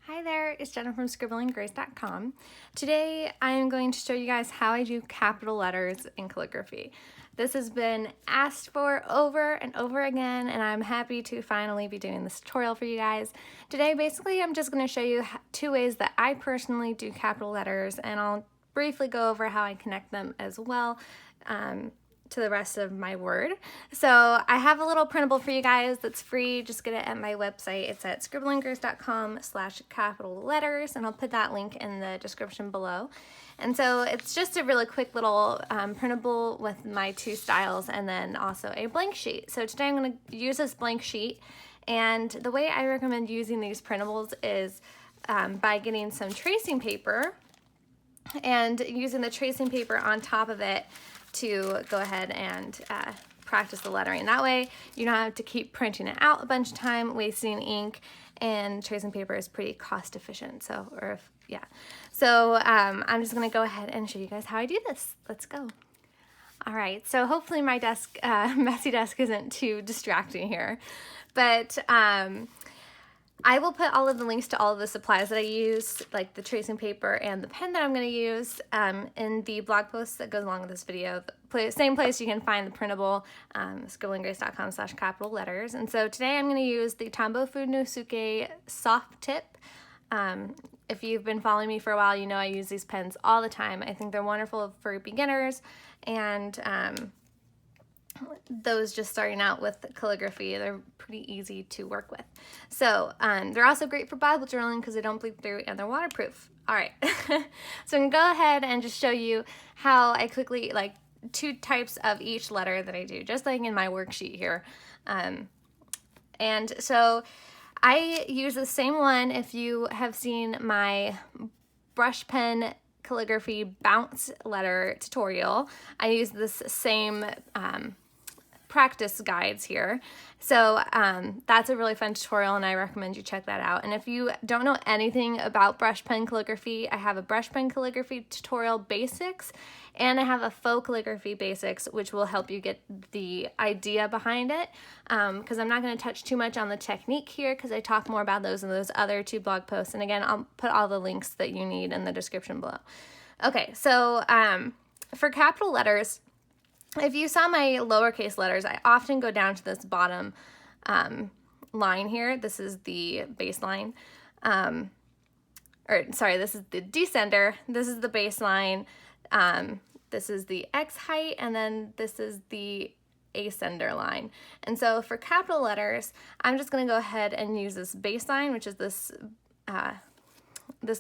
Hi there, it's Jenna from scribblinggrace.com. Today I am going to show you guys how I do capital letters in calligraphy. This has been asked for over and over again, and I'm happy to finally be doing this tutorial for you guys. Today basically I'm just going to show you two ways that I personally do capital letters, and I'll briefly go over how I connect them as well to the rest of my word. So I have a little printable for you guys that's free. Just get it at my website. It's at scribblinggrace.com/capital letters, and I'll put that link in the description below. And so it's just a really quick little printable with my two styles and then also a blank sheet. So today I'm going to use this blank sheet, and the way I recommend using these printables is by getting some tracing paper and using the tracing paper on top of it to go ahead and practice the lettering. That way you don't have to keep printing it out a bunch of time, wasting ink, and tracing paper is pretty cost efficient. So I'm just gonna go ahead and show you guys how I do this. Let's go. All right, so hopefully my desk, messy desk isn't too distracting here, but I will put all of the links to all of the supplies that I use, like the tracing paper and the pen that I'm going to use, in the blog post that goes along with this video. Same place you can find the printable, scribblinggrace.com/capital letters. And so today I'm going to use the Tombow Funosuke soft tip. If you've been following me for a while, you know I use these pens all the time. I think they're wonderful for beginners and those just starting out with calligraphy. They're pretty easy to work with. So they're also great for Bible journaling because they don't bleed through and they're waterproof. All right, so I'm gonna go ahead and just show you how I quickly, like, two types of each letter that I do, just like in my worksheet here. And so I use the same one. If you have seen my brush pen calligraphy bounce letter tutorial, I use this same practice guides here. So that's a really fun tutorial, and I recommend you check that out. And if you don't know anything about brush pen calligraphy, I have a brush pen calligraphy tutorial basics, and I have a faux calligraphy basics, which will help you get the idea behind it, because I'm not going to touch too much on the technique here because I talk more about those in those other two blog posts. And again, I'll put all the links that you need in the description below. Okay, so for capital letters, if you saw my lowercase letters, I often go down to this bottom line here. This is the baseline. This is the descender. This is the baseline. This is the X height, and then this is the ascender line. And so for capital letters, I'm just going to go ahead and use this baseline, which is this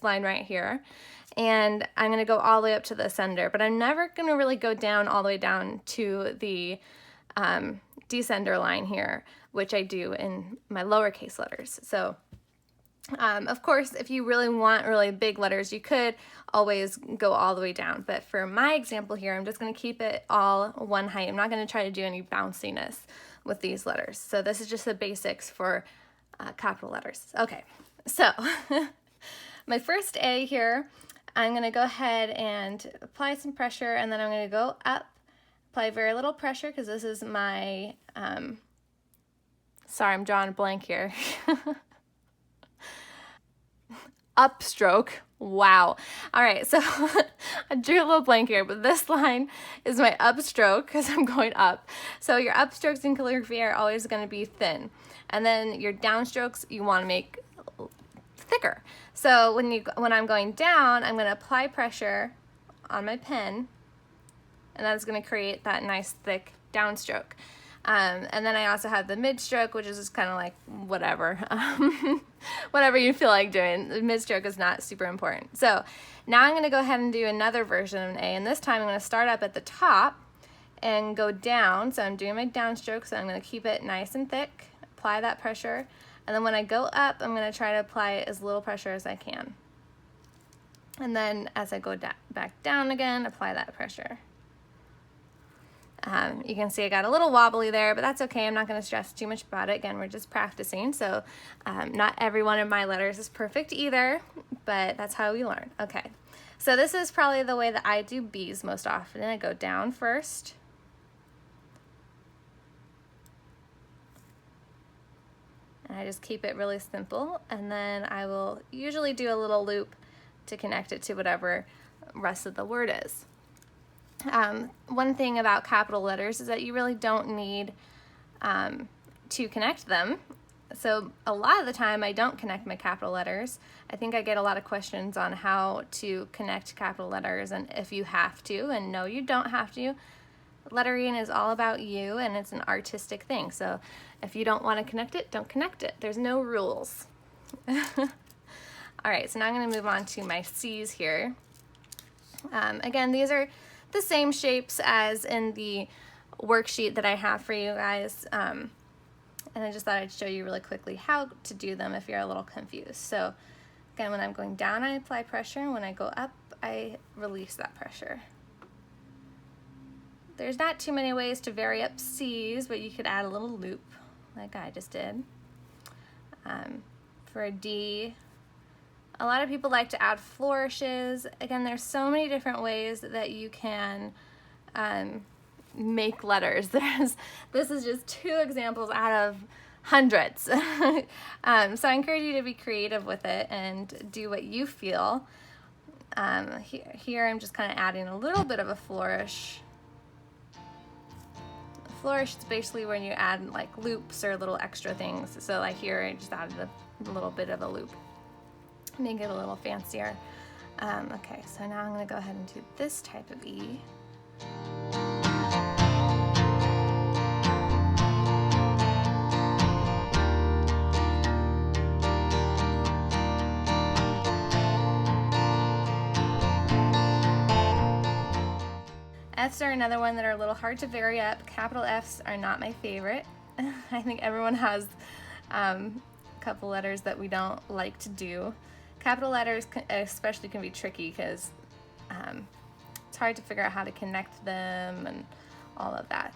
line right here, and I'm going to go all the way up to the ascender, but I'm never going to really go down all the way down to the descender line here, which I do in my lowercase letters. So of course, if you really want really big letters, you could always go all the way down, but for my example here, I'm just going to keep it all one height. I'm not going to try to do any bounciness with these letters. So this is just the basics for capital letters. Okay, so my first A here, I'm going to go ahead and apply some pressure, and then I'm going to go up, apply very little pressure because this is my, sorry, I'm drawing a blank here. Upstroke. Wow. All right, so I drew a little blank here, but this line is my upstroke because I'm going up. So your upstrokes in calligraphy are always going to be thin, and then your downstrokes you want to make thicker. So when I'm going down, I'm going to apply pressure on my pen, and that's going to create that nice thick downstroke. And then I also have the midstroke, which is just kind of like whatever, whatever you feel like doing. The midstroke is not super important. So now I'm going to go ahead and do another version of an A, and this time I'm going to start up at the top and go down. So I'm doing my downstroke, so I'm going to keep it nice and thick, apply that pressure, and then when I go up, I'm going to try to apply as little pressure as I can. And then as I go back down again, apply that pressure. You can see I got a little wobbly there, but that's okay. I'm not going to stress too much about it. Again, we're just practicing, so not every one of my letters is perfect either, but that's how we learn. Okay, so this is probably the way that I do B's most often. I go down first, And I just keep it really simple, and then I will usually do a little loop to connect it to whatever rest of the word is. One thing about capital letters is that you really don't need to connect them. So a lot of the time I don't connect my capital letters. I think I get a lot of questions on how to connect capital letters and if you have to, and no, you don't have to. Lettering is all about you, and it's an artistic thing. So if you don't want to connect it, don't connect it. There's no rules. All right, so now I'm going to move on to my C's here. Again, these are the same shapes as in the worksheet that I have for you guys. And I just thought I'd show you really quickly how to do them if you're a little confused. So again, when I'm going down, I apply pressure, and when I go up, I release that pressure. There's not too many ways to vary up C's, but you could add a little loop like I just did. For a D, a lot of people like to add flourishes. Again, there's so many different ways that you can make letters. This is just 2 examples out of hundreds. So I encourage you to be creative with it and do what you feel. Here I'm just kind of adding a little bit of a flourish. Flourish is basically when you add like loops or little extra things. So like here I just added a little bit of a loop. Make it a little fancier. Okay, so now I'm going to go ahead and do this type of E. F's are another one that are a little hard to vary up. Capital F's are not my favorite. I think everyone has a couple letters that we don't like to do. Capital letters especially can be tricky because it's hard to figure out how to connect them and all of that.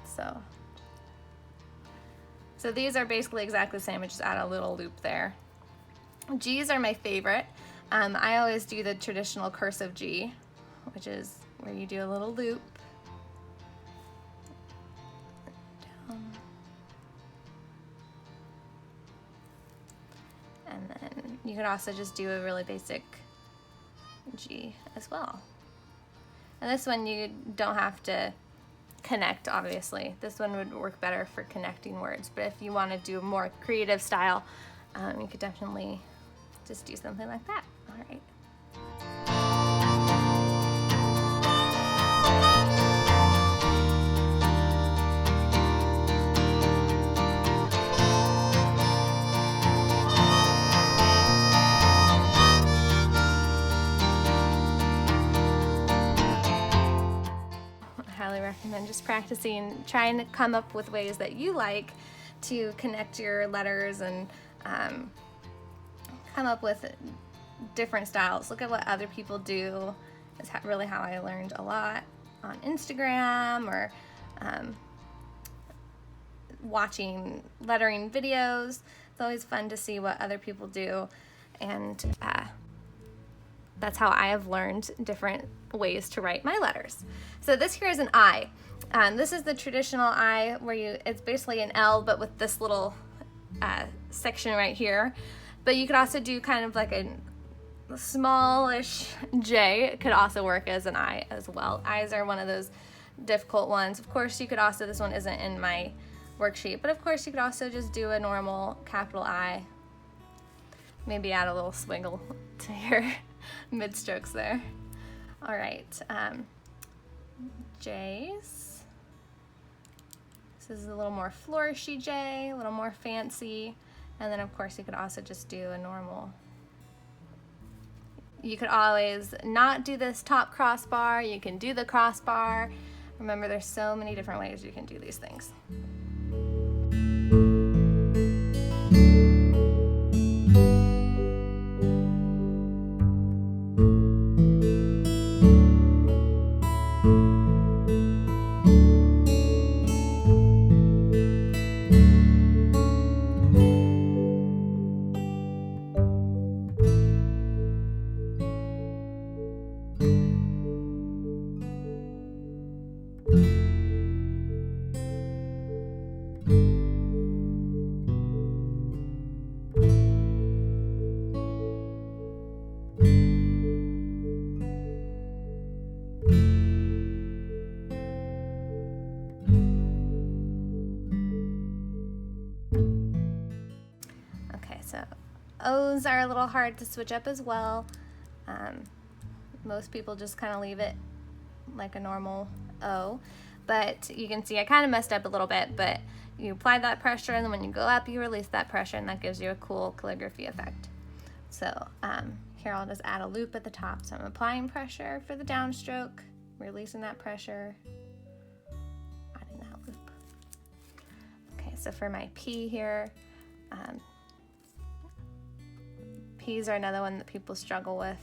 So these are basically exactly the same. I just add a little loop there. G's are my favorite. I always do the traditional cursive G, which is where you do a little loop. And then you could also just do a really basic G as well. And this one you don't have to connect, obviously. This one would work better for connecting words, but if you want to do a more creative style, you could definitely just do something like that. All right. I recommend just practicing, trying to come up with ways that you like to connect your letters and come up with different styles. Look at what other people do. Is really how I learned a lot on Instagram or watching lettering videos. It's always fun to see what other people do, and that's how I have learned different ways to write my letters. So this here is an I. This is the traditional I where it's basically an L but with this little section right here. But you could also do kind of like a smallish J. It could also work as an I as well. I's are one of those difficult ones. Of course you could also, this one isn't in my worksheet, but of course you could also just do a normal capital I. Maybe add a little swiggle to your mid strokes there. All right, J's. This is a little more flourishy J, a little more fancy, and then of course you could also just do a normal. You could always not do this top crossbar, you can do the crossbar. Remember, there's so many different ways you can do these things. Endings are a little hard to switch up as well. Most people just kind of leave it like a normal O, but you can see I kind of messed up a little bit, but you apply that pressure, and then when you go up, you release that pressure, and that gives you a cool calligraphy effect. So here I'll just add a loop at the top. So I'm applying pressure for the downstroke, releasing that pressure, adding that loop. Okay, so for my P here, P's are another one that people struggle with.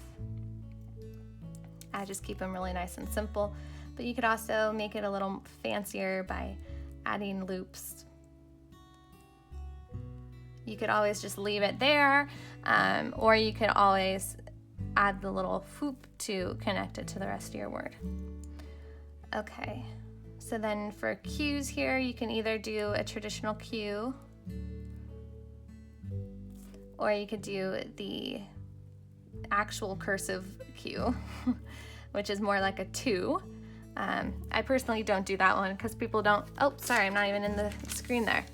I just keep them really nice and simple, but you could also make it a little fancier by adding loops. You could always just leave it there, or you could always add the little hoop to connect it to the rest of your word. Okay, so then for Q's here, you can either do a traditional Q, or you could do the actual cursive Q, which is more like a 2. I personally don't do that one because people don't, oh, sorry, I'm not even in the screen there.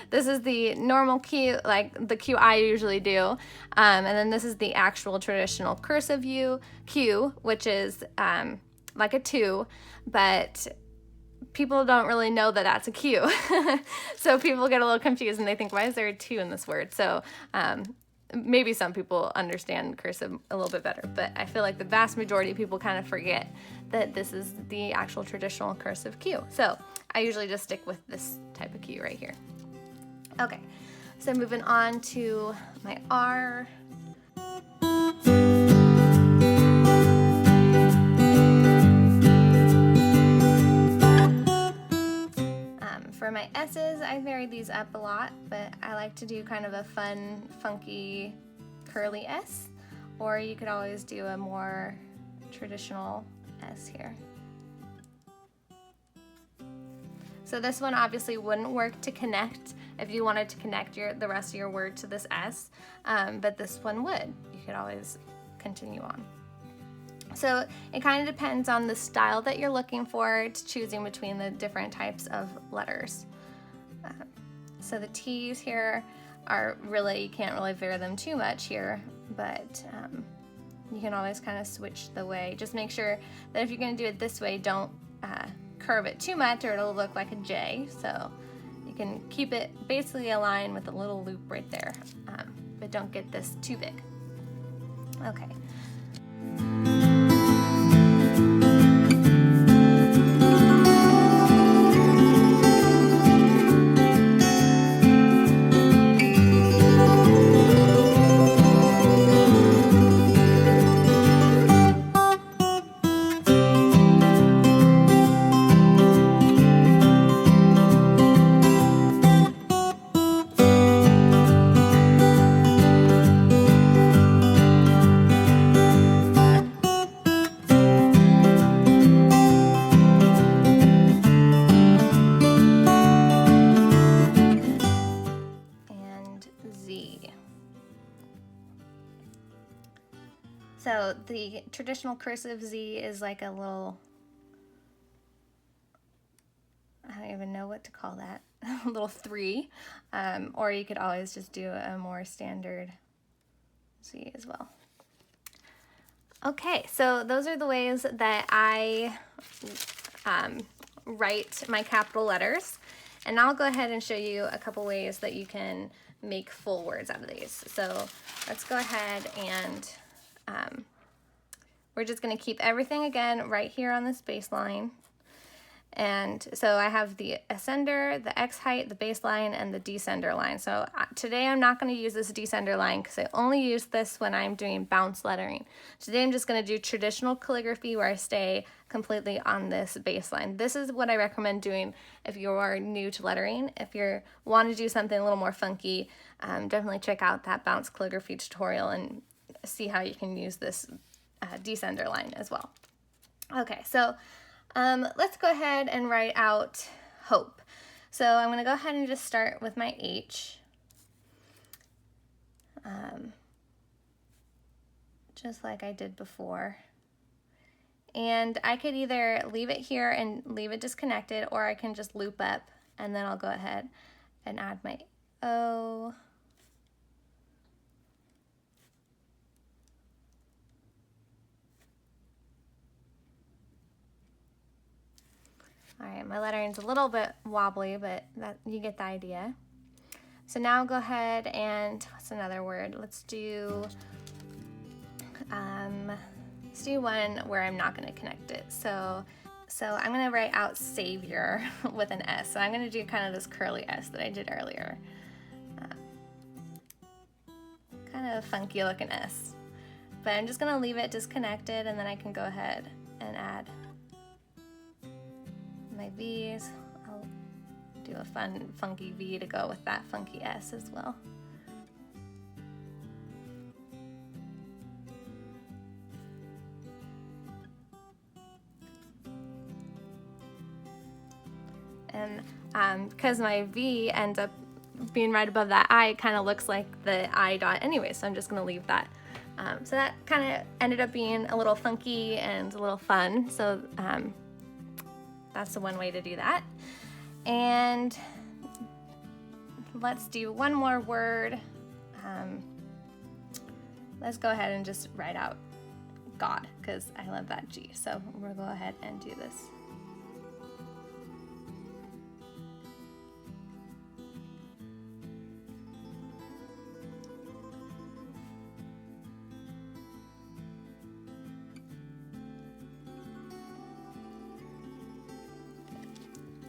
This is the normal Q, like the Q I usually do, and then this is the actual traditional cursive Q, which is like a 2, but people don't really know that that's a Q. So people get a little confused and they think, why is there a 2 in this word? So maybe some people understand cursive a little bit better, but I feel like the vast majority of people kind of forget that this is the actual traditional cursive Q. So I usually just stick with this type of Q right here. Okay, so moving on to my R. For my S's, I vary these up a lot, but I like to do kind of a fun, funky, curly S, or you could always do a more traditional S here. So this one obviously wouldn't work to connect if you wanted to connect the rest of your word to this S, but this one would. You could always continue on. So it kind of depends on the style that you're looking for. It's choosing between the different types of letters. So the T's here are really, you can't really vary them too much here, but you can always kind of switch the way. Just make sure that if you're going to do it this way, don't curve it too much or it'll look like a J. So you can keep it basically aligned with a little loop right there, but don't get this too big. Okay. So the traditional cursive Z is like a little, I don't even know what to call that, a little 3, or you could always just do a more standard Z as well. Okay, so those are the ways that I write my capital letters, and I'll go ahead and show you a couple ways that you can make full words out of these. So let's go ahead and we're just going to keep everything again right here on this baseline. And so I have the ascender, the X height, the baseline, and the descender line. So today I'm not going to use this descender line because I only use this when I'm doing bounce lettering. Today I'm just going to do traditional calligraphy where I stay completely on this baseline. This is what I recommend doing if you are new to lettering. If you want to do something a little more funky, definitely check out that bounce calligraphy tutorial and see how you can use this descender line as well. Okay, so let's go ahead and write out hope. So I'm going to go ahead and just start with my H. Just like I did before. And I could either leave it here and leave it disconnected, or I can just loop up, and then I'll go ahead and add my O. All right, my lettering's a little bit wobbly, but you get the idea. So now go ahead and, what's another word? Let's do one where I'm not gonna connect it. So I'm gonna write out savior with an S. So I'm gonna do kind of this curly S that I did earlier. Kind of funky looking S. But I'm just gonna leave it disconnected, and then I can go ahead and add my V's. I'll do a fun, funky V to go with that funky S as well. And because my V ends up being right above that I, it kind of looks like the I dot anyway, so I'm just gonna leave that. So that kind of ended up being a little funky and a little fun, so that's the one way to do that. And let's do one more word. Let's go ahead and just write out God, because I love that G, so we'll go ahead and do this.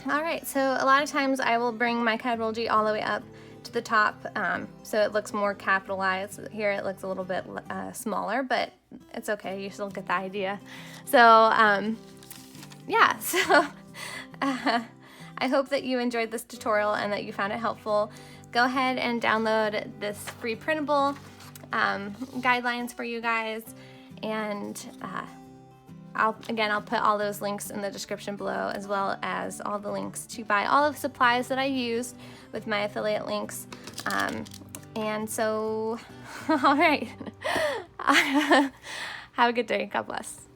All right, so a lot of times I will bring my capital G all the way up to the top, so it looks more capitalized. Here it looks a little bit smaller, but it's okay, you still get the idea. So yeah, so I hope that you enjoyed this tutorial and that you found it helpful. Go ahead and download this free printable guidelines for you guys, and I'll put all those links in the description below, as well as all the links to buy all of the supplies that I used with my affiliate links. And so, all right, have a good day. God bless.